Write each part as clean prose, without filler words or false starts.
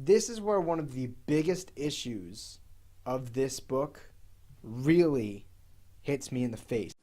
This is where one of the biggest issues of this book really hits me in the face.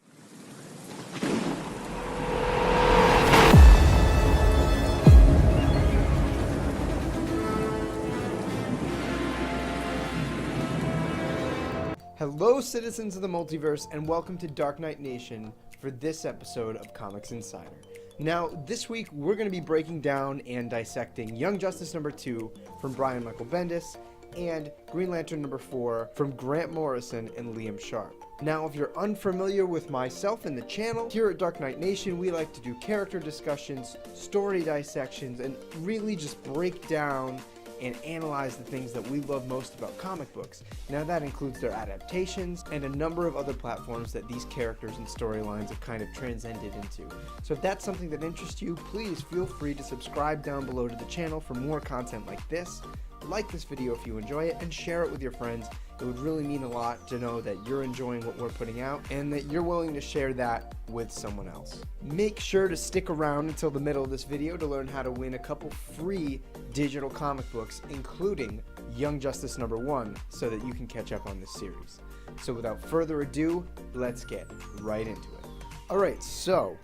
Hello, citizens of the multiverse, and welcome to Dark Knight Nation for this episode of Comics Insider. Now, this week, we're going to be breaking down and dissecting Young Justice number 2 from Brian Michael Bendis and Green Lantern number 4 from Grant Morrison and Liam Sharp. Now, if you're unfamiliar with myself and the channel, here at Dark Knight Nation, we like to do character discussions, story dissections, and really just break down and analyze the things that we love most about comic books. Now that includes their adaptations and a number of other platforms that these characters and storylines have kind of transcended into. So if that's something that interests you, please feel free to subscribe down below to the channel for more content like this. Like this video if you enjoy it, and share it with your friends. It would really mean a lot to know that you're enjoying what we're putting out and that you're willing to share that with someone else. Make sure to stick around until the middle of this video to learn how to win a couple free digital comic books, including Young Justice number 1, so that you can catch up on this series. So without further ado, let's get right into it. Alright, so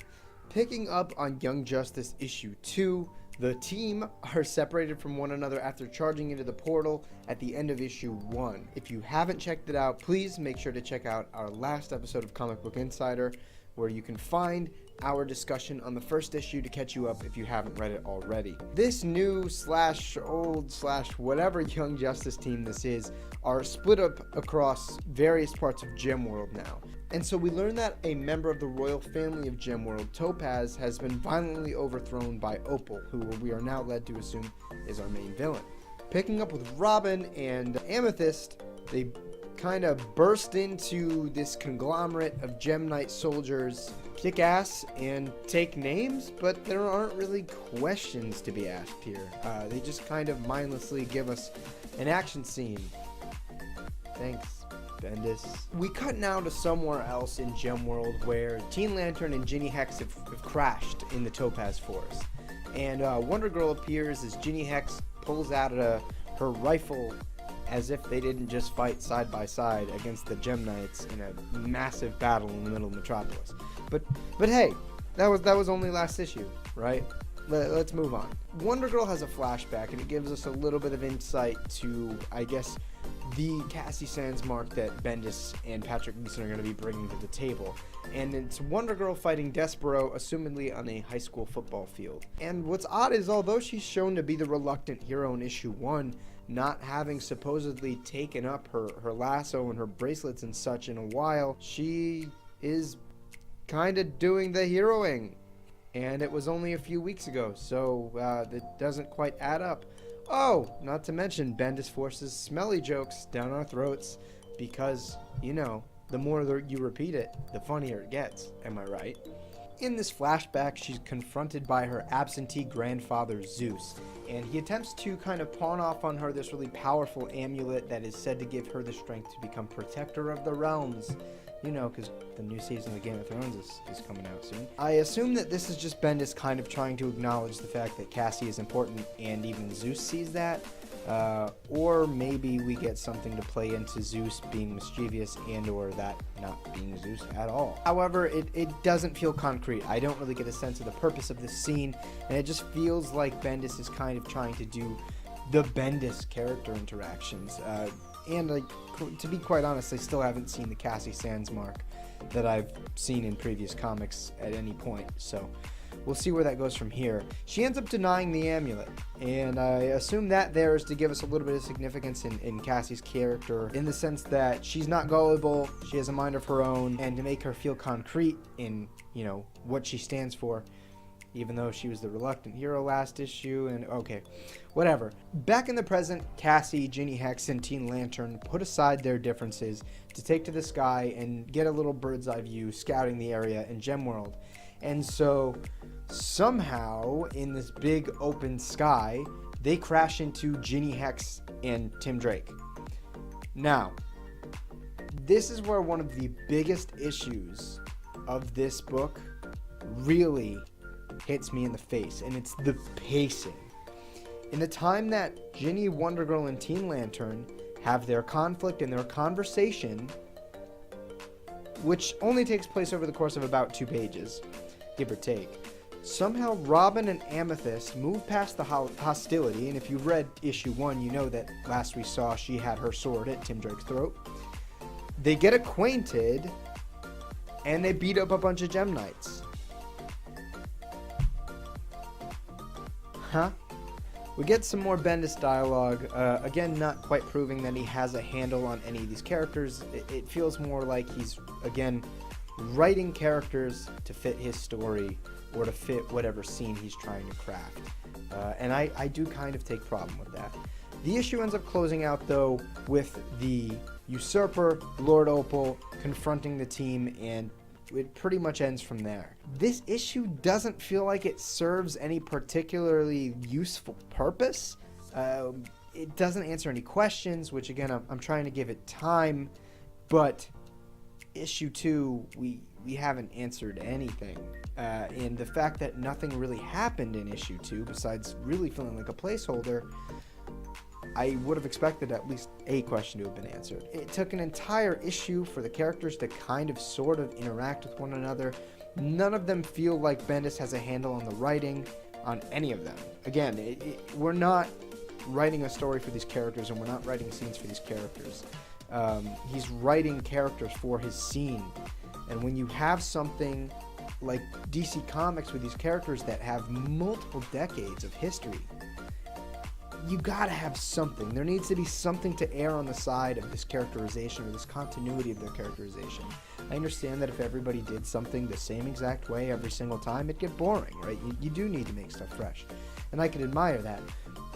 picking up on Young Justice issue 2, the team are separated from one another after charging into the portal at the end of issue 1. If you haven't checked it out, please make sure to check out our last episode of Comic Book Insider, where you can find our discussion on the first issue to catch you up if you haven't read it already. This new / old / whatever Young Justice team this is are split up across various parts of Gemworld now. And so we learn that a member of the royal family of Gemworld, Topaz, has been violently overthrown by Opal, who we are now led to assume is our main villain. Picking up with Robin and Amethyst, they kind of burst into this conglomerate of Gem Knight soldiers, kick ass and take names, but there aren't really questions to be asked here. They just kind of mindlessly give us an action scene. Thanks, Bendis. We cut now to somewhere else in Gemworld where Teen Lantern and Ginny Hex have crashed in the Topaz Forest. And Wonder Girl appears as Ginny Hex pulls out her rifle as if they didn't just fight side by side against the Gem Knights in a massive battle in the middle of Metropolis. But hey, that was only last issue, right? Let's move on. Wonder Girl has a flashback, and it gives us a little bit of insight to, I guess, the Cassie Sands mark that Bendis and Patrick Gleason are going to be bringing to the table. And it's Wonder Girl fighting Despero, assumedly on a high school football field. And what's odd is, although she's shown to be the reluctant hero in issue 1, not having supposedly taken up her lasso and her bracelets and such in a while, she is kind of doing the heroing. And it was only a few weeks ago, so that doesn't quite add up. Oh, not to mention Bendis forces smelly jokes down our throats because, you know, the more you repeat it, the funnier it gets. Am I right? In this flashback, she's confronted by her absentee grandfather, Zeus, and he attempts to kind of pawn off on her this really powerful amulet that is said to give her the strength to become protector of the realms. You know, because the new season of Game of Thrones is coming out soon. I assume that this is just Bendis kind of trying to acknowledge the fact that Cassie is important, and even Zeus sees that. Or maybe we get something to play into Zeus being mischievous and or that not being Zeus at all. However, it doesn't feel concrete. I don't really get a sense of the purpose of this scene, and it just feels like Bendis is kind of trying to do the Bendis character interactions. And to be quite honest, I still haven't seen the Cassie Sands mark that I've seen in previous comics at any point, so we'll see where that goes from here. She ends up denying the amulet, and I assume that there is to give us a little bit of significance in Cassie's character, in the sense that she's not gullible, she has a mind of her own, and to make her feel concrete in, you know, what she stands for, even though she was the reluctant hero last issue, and okay, whatever. Back in the present, Cassie, Ginny Hex, and Teen Lantern put aside their differences to take to the sky and get a little bird's eye view scouting the area in Gemworld. And so, somehow, in this big open sky, they crash into Ginny Hex and Tim Drake. Now, this is where one of the biggest issues of this book really hits me in the face, and it's the pacing. In the time that Ginny, Wonder Girl, and Teen Lantern have their conflict and their conversation, which only takes place over the course of about 2 pages, give or take, somehow Robin and Amethyst move past the hostility, and if you read issue 1, you know that last we saw she had her sword at Tim Drake's throat. They get acquainted, and they beat up a bunch of Gem Knights. Huh? We get some more Bendis dialogue, again not quite proving that he has a handle on any of these characters. It feels more like he's, again, writing characters to fit his story or to fit whatever scene he's trying to craft. And I do kind of take problem with that. The issue ends up closing out, though, with the usurper, Lord Opal, confronting the team, and it pretty much ends from there. This issue doesn't feel like it serves any particularly useful purpose. It doesn't answer any questions, which again, I'm trying to give it time, but issue 2, we haven't answered anything. And the fact that nothing really happened in issue 2, besides really feeling like a placeholder, I would have expected at least a question to have been answered. It took an entire issue for the characters to kind of sort of interact with one another. None of them feel like Bendis has a handle on the writing on any of them. Again, we're not writing a story for these characters, and we're not writing scenes for these characters. He's writing characters for his scene. And when you have something like DC Comics with these characters that have multiple decades of history, you gotta have something. There needs to be something to err on the side of this characterization or this continuity of their characterization. I understand that if everybody did something the same exact way every single time, it'd get boring, right? You do need to make stuff fresh. And I can admire that.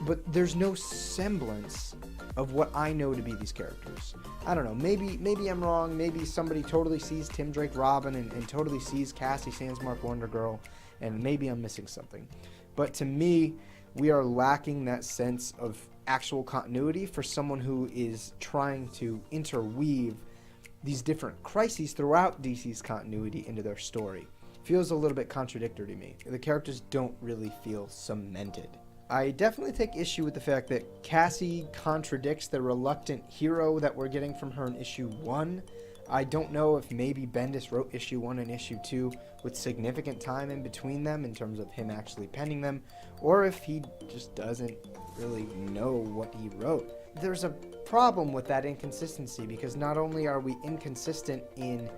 But there's no semblance of what I know to be these characters. I don't know, maybe I'm wrong. Maybe somebody totally sees Tim Drake Robin and totally sees Cassie Sandsmark Wonder Girl, and maybe I'm missing something. But to me, we are lacking that sense of actual continuity for someone who is trying to interweave these different crises throughout DC's continuity into their story. Feels a little bit contradictory to me. The characters don't really feel cemented. I definitely take issue with the fact that Cassie contradicts the reluctant hero that we're getting from her in issue 1. I don't know if maybe Bendis wrote issue 1 and issue 2 with significant time in between them in terms of him actually penning them, or if he just doesn't really know what he wrote. There's a problem with that inconsistency, because not only are we inconsistent in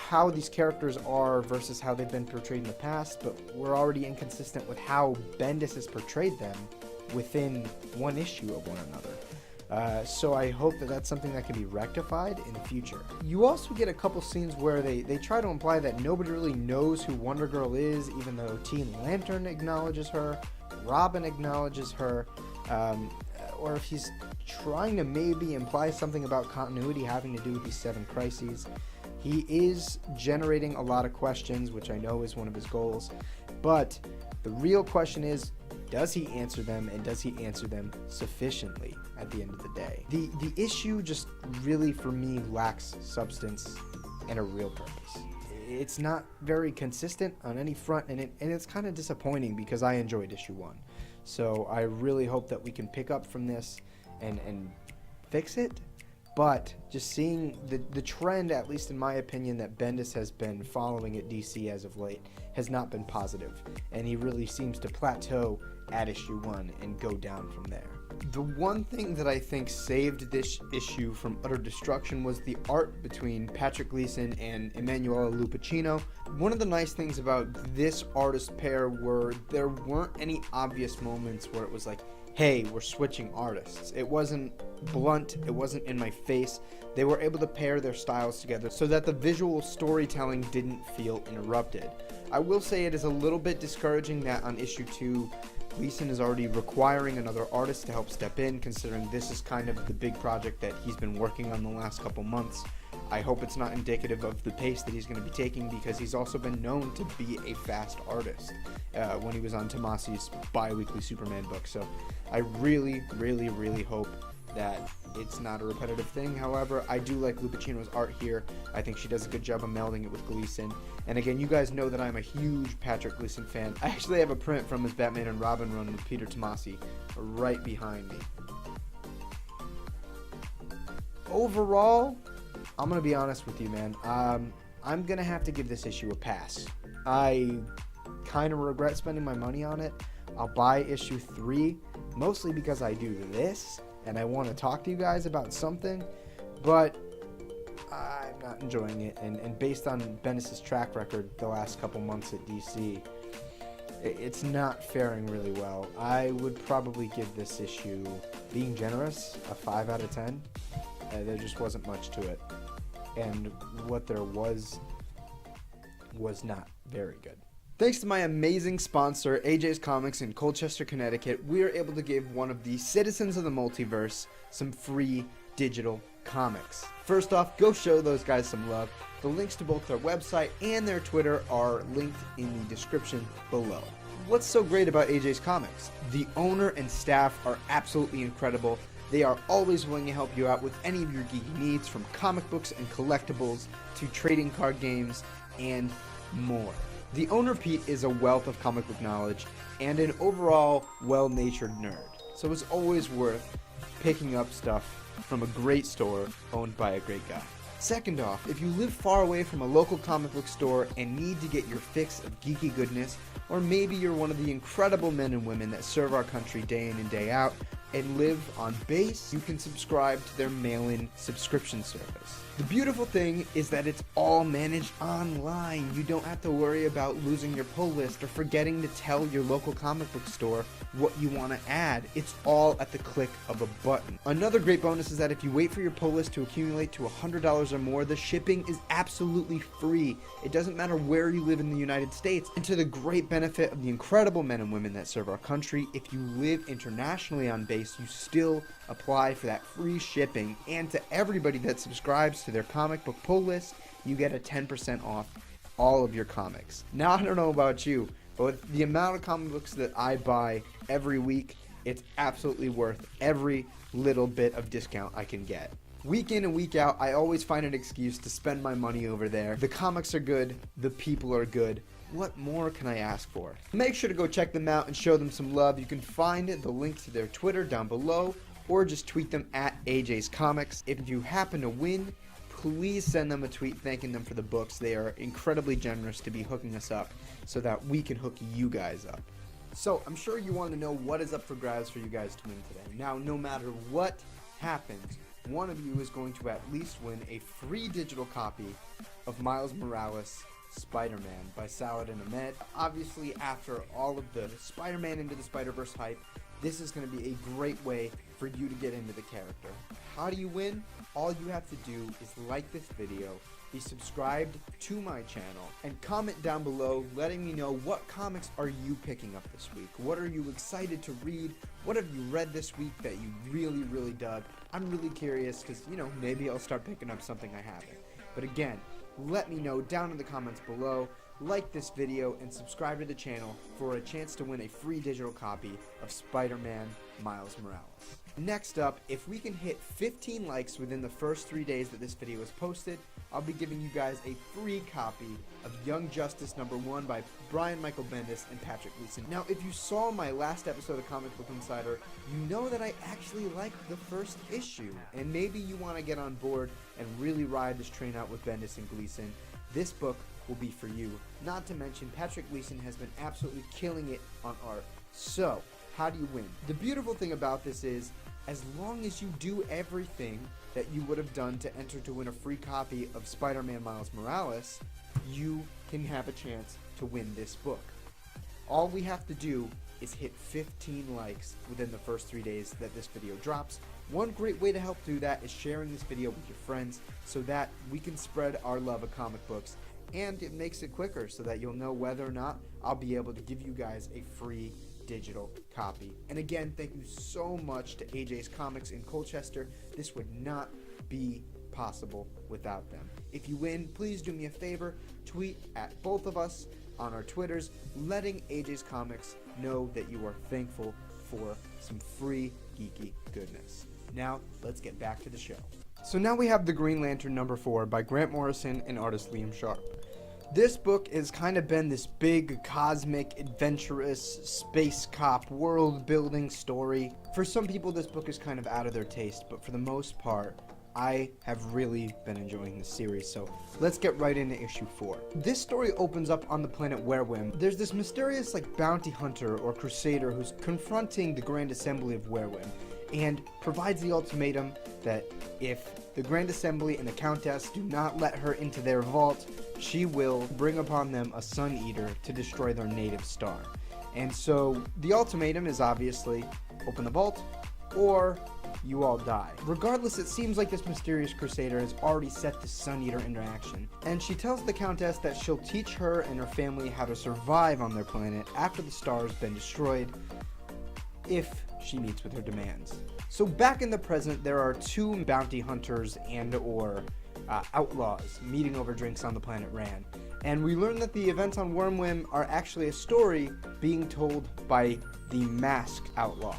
how these characters are versus how they've been portrayed in the past, but we're already inconsistent with how Bendis has portrayed them within one issue of one another. So I hope that that's something that can be rectified in the future. You also get a couple scenes where they try to imply that nobody really knows who Wonder Girl is, even though Teen Lantern acknowledges her, Robin acknowledges her, or if he's trying to maybe imply something about continuity having to do with these 7 crises. He is generating a lot of questions, which I know is one of his goals, but the real question is, does he answer them, and does he answer them sufficiently at the end of the day? The issue just really, for me, lacks substance and a real purpose. It's not very consistent on any front, and it's kind of disappointing because I enjoyed issue 1. So I really hope that we can pick up from this and fix it. But just seeing the trend, at least in my opinion, that Bendis has been following at DC as of late has not been positive, and he really seems to plateau at issue 1 and go down from there. The one thing that I think saved this issue from utter destruction was the art between Patrick Gleason and Emanuela Lupacchino. One of the nice things about this artist pair were there weren't any obvious moments where it was like, hey, we're switching artists. It wasn't blunt, it wasn't in my face. They were able to pair their styles together so that the visual storytelling didn't feel interrupted. I will say it is a little bit discouraging that on issue 2, Gleason is already requiring another artist to help step in, considering this is kind of the big project that he's been working on the last couple months. I hope it's not indicative of the pace that he's going to be taking, because he's also been known to be a fast artist when he was on Tomasi's bi-weekly Superman book. So I really, really, really hope that it's not a repetitive thing. However, I do like Lupacino's art here. I think she does a good job of melding it with Gleason. And again, you guys know that I'm a huge Patrick Gleason fan. I actually have a print from his Batman and Robin run with Peter Tomasi right behind me. Overall, I'm going to be honest with you, man. I'm going to have to give this issue a pass. I kind of regret spending my money on it. I'll buy issue 3, mostly because I do this, and I want to talk to you guys about something, but I'm not enjoying it. And based on Bendis' track record the last couple months at DC, it's not faring really well. I would probably give this issue, being generous, a 5 out of 10. There just wasn't much to it. And what there was not very good. Thanks to my amazing sponsor, AJ's Comics in Colchester, Connecticut, we are able to give one of the citizens of the multiverse some free digital comics. First off, go show those guys some love. The links to both their website and their Twitter are linked in the description below. What's so great about AJ's Comics? The owner and staff are absolutely incredible. They are always willing to help you out with any of your geeky needs, from comic books and collectibles to trading card games and more. The owner, Pete, is a wealth of comic book knowledge and an overall well-natured nerd, so it's always worth picking up stuff from a great store owned by a great guy. Second off, if you live far away from a local comic book store and need to get your fix of geeky goodness, or maybe you're one of the incredible men and women that serve our country day in and day out and live on base, you can subscribe to their mail-in subscription service. The beautiful thing is that it's all managed online. You don't have to worry about losing your pull list or forgetting to tell your local comic book store what you want to add. It's all at the click of a button. Another great bonus is that if you wait for your pull list to accumulate to $100 or more, the shipping is absolutely free. It doesn't matter where you live in the United States. And to the great benefit of the incredible men and women that serve our country, if you live internationally on base, you still apply for that free shipping. And to everybody that subscribes to their comic book pull list, you get a 10% off all of your comics. Now, I don't know about you, but with the amount of comic books that I buy every week, it's absolutely worth every little bit of discount I can get. Week in and week out, I always find an excuse to spend my money over there. The comics are good, the people are good. What more can I ask for? Make sure to go check them out and show them some love. You can find the link to their Twitter down below, or just tweet them at AJ's Comics. If you happen to win, please send them a tweet thanking them for the books. They are incredibly generous to be hooking us up so that we can hook you guys up. So I'm sure you want to know what is up for grabs for you guys to win today. Now, no matter what happens, one of you is going to at least win a free digital copy of Miles Morales' Spider-Man by Saladin Ahmed. Obviously, after all of the Spider-Man Into the Spider-Verse hype, this is going to be a great way for you to get into the character. How do you win? All you have to do is like this video, be subscribed to my channel, and comment down below letting me know what comics are you picking up this week. What are you excited to read? What have you read this week that you really, really dug? I'm really curious because, maybe I'll start picking up something I haven't. But again, let me know down in the comments below. Like this video and subscribe to the channel for a chance to win a free digital copy of Spider-Man Miles Morales. Next up, if we can hit 15 likes within the first 3 days that this video is posted, I'll be giving you guys a free copy of Young Justice #1 by Brian Michael Bendis and Patrick Gleason. Now, if you saw my last episode of Comic Book Insider, you know that I actually liked the first issue, and maybe you want to get on board and really ride this train out with Bendis and Gleason. This book will be for you. Not to mention, Patrick Gleason has been absolutely killing it on art. So, how do you win? The beautiful thing about this is, as long as you do everything that you would have done to enter to win a free copy of Spider-Man Miles Morales, you can have a chance to win this book. All we have to do is hit 15 likes within the first 3 days that this video drops. One great way to help do that is sharing this video with your friends so that we can spread our love of comic books, and it makes it quicker so that you'll know whether or not I'll be able to give you guys a free digital copy. And again, thank you so much to AJ's Comics in Colchester. This would not be possible without them. If you win, please do me a favor, tweet at both of us on our Twitters, letting AJ's Comics know that you are thankful for some free geeky goodness. Now, let's get back to the show. So now we have The Green Lantern #4 by Grant Morrison and artist Liam Sharp. This book has kind of been this big, cosmic, adventurous, space cop, world-building story. For some people, this book is kind of out of their taste, but for the most part, I have really been enjoying this series, so let's get right into issue 4. This story opens up on the planet Werewim. There's this mysterious, bounty hunter or crusader who's confronting the Grand Assembly of Werewim, and provides the ultimatum that if the Grand Assembly and the Countess do not let her into their vault, she will bring upon them a Sun Eater to destroy their native star. And so the ultimatum is obviously open the vault or you all die. Regardless, it seems like this mysterious crusader has already set the Sun Eater into action, and she tells the Countess that she'll teach her and her family how to survive on their planet after the star has been destroyed, if she meets with her demands. So back in the present, there are two bounty hunters and or outlaws meeting over drinks on the planet Ran, and we learn that the events on Wormwim are actually a story being told by the masked outlaw.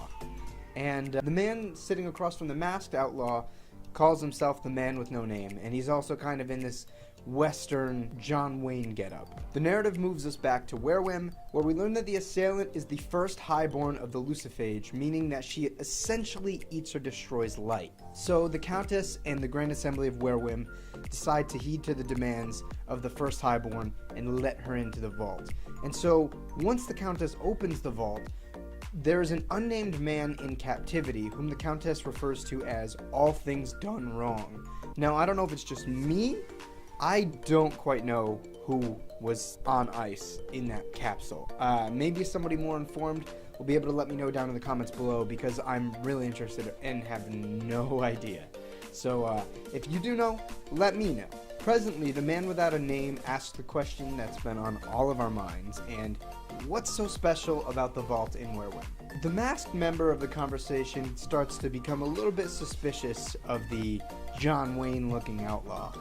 And the man sitting across from the masked outlaw calls himself the Man with No Name, and he's also kind of in this Western John Wayne getup. The narrative moves us back to Werewim, where we learn that the assailant is the first highborn of the Luciphage, meaning that she essentially eats or destroys light. So the Countess and the Grand Assembly of Werewim decide to heed to the demands of the first highborn and let her into the vault. And so once the Countess opens the vault, there is an unnamed man in captivity whom the Countess refers to as all things done wrong. Now, I don't know if it's just me, I don't quite know who was on ice in that capsule. Maybe somebody more informed will be able to let me know down in the comments below, because I'm really interested and have no idea. So if you do know, let me know. Presently, the Man Without a Name asks the question that's been on all of our minds, and what's so special about the vault in Werewim? The masked member of the conversation starts to become a little bit suspicious of the John Wayne looking outlaw.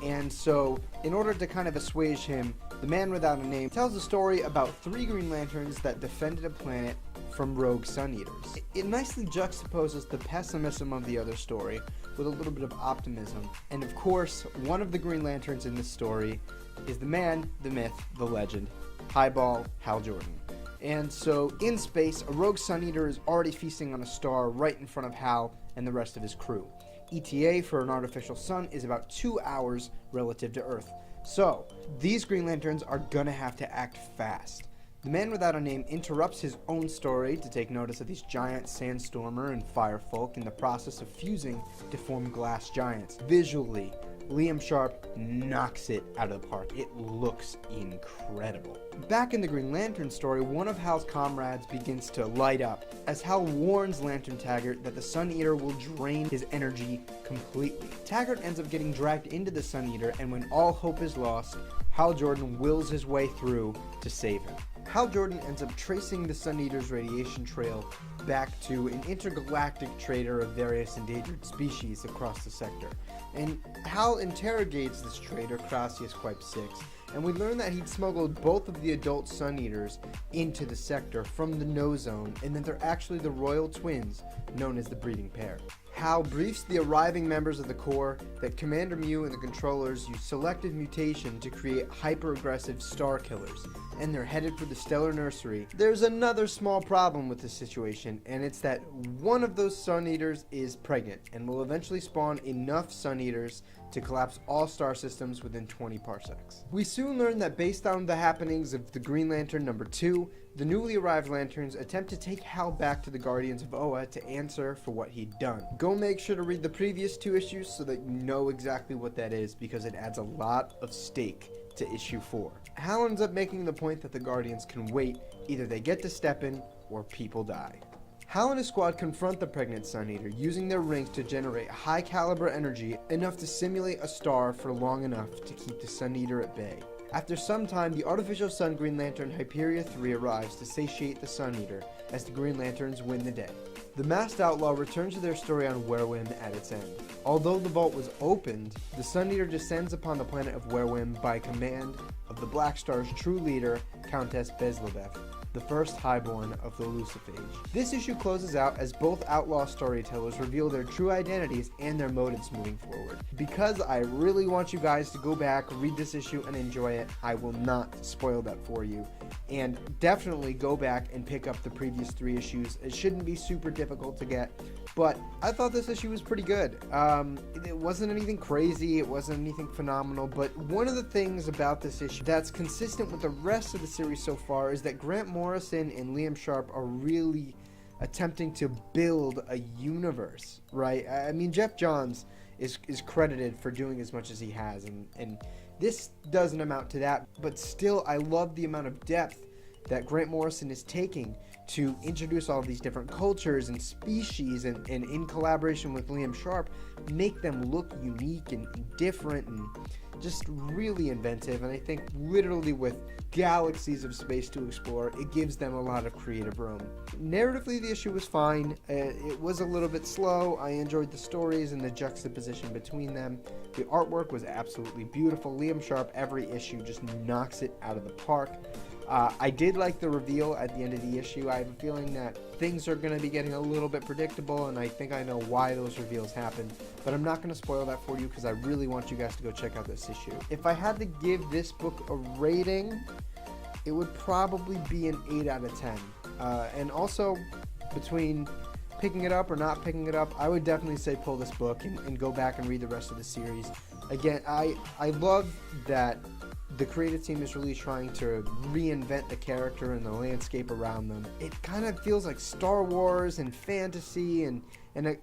And so, in order to kind of assuage him, the Man Without a Name tells a story about 3 Green Lanterns that defended a planet from rogue Sun Eaters. It nicely juxtaposes the pessimism of the other story with a little bit of optimism. And of course, one of the Green Lanterns in this story is the man, the myth, the legend, Highball Hal Jordan. And so, in space, a rogue Sun Eater is already feasting on a star right in front of Hal and the rest of his crew. ETA for an artificial sun is about 2 hours relative to Earth. So, these Green Lanterns are gonna have to act fast. The Man Without a Name interrupts his own story to take notice of these giant Sandstormer and Firefolk in the process of fusing to form glass giants. Visually, Liam Sharp knocks it out of the park. It looks incredible. Back in the Green Lantern story, one of Hal's comrades begins to light up as Hal warns Lantern Taggart that the Sun Eater will drain his energy completely. Taggart ends up getting dragged into the Sun Eater, and when all hope is lost, Hal Jordan wills his way through to save him. Hal Jordan ends up tracing the Sun Eater's radiation trail back to an intergalactic trader of various endangered species across the sector. And Hal interrogates this trader, Crassius Quipe 6, and we learn that he'd smuggled both of the adult Sun Eaters into the sector from the No Zone, and that they're actually the royal twins known as the breeding pair. Hal briefs the arriving members of the Corps that Commander Mew and the controllers use selective mutation to create hyper-aggressive star killers, and they're headed for the Stellar Nursery. There's another small problem with this situation, and it's that one of those Sun Eaters is pregnant, and will eventually spawn enough Sun Eaters to collapse all star systems within 20 parsecs. We soon learn that based on the happenings of the Green Lantern #2, the newly arrived Lanterns attempt to take Hal back to the Guardians of Oa to answer for what he'd done. Go make sure to read the previous 2 issues so that you know exactly what that is, because it adds a lot of stake to issue 4. Hal ends up making the point that the Guardians can wait, either they get to step in or people die. Hal and his squad confront the pregnant Sun Eater, using their rings to generate high caliber energy enough to simulate a star for long enough to keep the Sun Eater at bay. After some time, the artificial Sun Green Lantern Hyperia 3 arrives to satiate the Sun Eater, as the Green Lanterns win the day. The masked outlaw returns to their story on Werewim at its end. Although the vault was opened, the Sun Eater descends upon the planet of Werewim by command of the Black Star's true leader, Countess Bezlebeth, the first highborn of the Luciphage. This issue closes out as both outlaw storytellers reveal their true identities and their motives moving forward. Because I really want you guys to go back, read this issue, and enjoy it, I will not spoil that for you. And definitely go back and pick up the previous 3 issues. It shouldn't be super difficult to get, but I thought this issue was pretty good. It wasn't anything crazy, it wasn't anything phenomenal, but one of the things about this issue that's consistent with the rest of the series so far is that Grant Morrison and Liam Sharp are really attempting to build a universe, right? I mean, Jeff Johns is credited for doing as much as he has, and this doesn't amount to that, but still I love the amount of depth that Grant Morrison is taking to introduce all these different cultures and species, and in collaboration with Liam Sharp, make them look unique and different and just really inventive. And I think literally with galaxies of space to explore, it gives them a lot of creative room. Narratively, the issue was fine. It was a little bit slow. I enjoyed the stories and the juxtaposition between them. The artwork was absolutely beautiful. Liam Sharp, every issue, just knocks it out of the park. I did like the reveal at the end of the issue. I have a feeling that things are going to be getting a little bit predictable, and I think I know why those reveals happen, but I'm not going to spoil that for you because I really want you guys to go check out this issue. If I had to give this book a rating, it would probably be an 8 out of 10. And also, between picking it up or not picking it up, I would definitely say pull this book and go back and read the rest of the series. Again, I love that the creative team is really trying to reinvent the character and the landscape around them. It kind of feels like Star Wars and fantasy and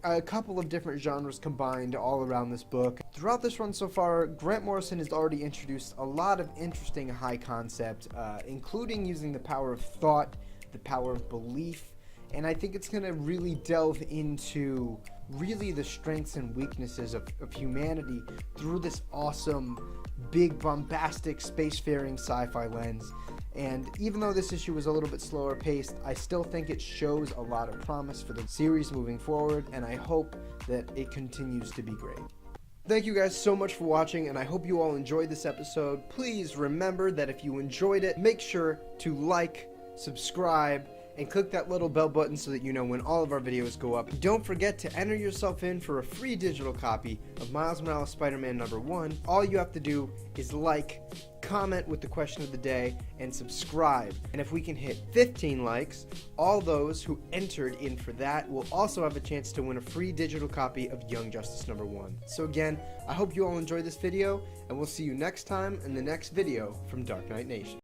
a couple of different genres combined all around this book. Throughout this run so far, Grant Morrison has already introduced a lot of interesting high concept, including using the power of thought, the power of belief, and I think it's going to really delve into really the strengths and weaknesses of humanity through this awesome, big, bombastic, spacefaring sci-fi lens. And even though this issue was a little bit slower paced, I still think it shows a lot of promise for the series moving forward, and I hope that it continues to be great. Thank you guys so much for watching, and I hope you all enjoyed this episode. Please remember that if you enjoyed it, make sure to like, subscribe, and click that little bell button so that you know when all of our videos go up. Don't forget to enter yourself in for a free digital copy of Miles Morales Spider-Man #1. All you have to do is like, comment with the question of the day, and subscribe. And if we can hit 15 likes, all those who entered in for that will also have a chance to win a free digital copy of Young Justice #1. So again, I hope you all enjoyed this video, and we'll see you next time in the next video from Dark Knight Nation.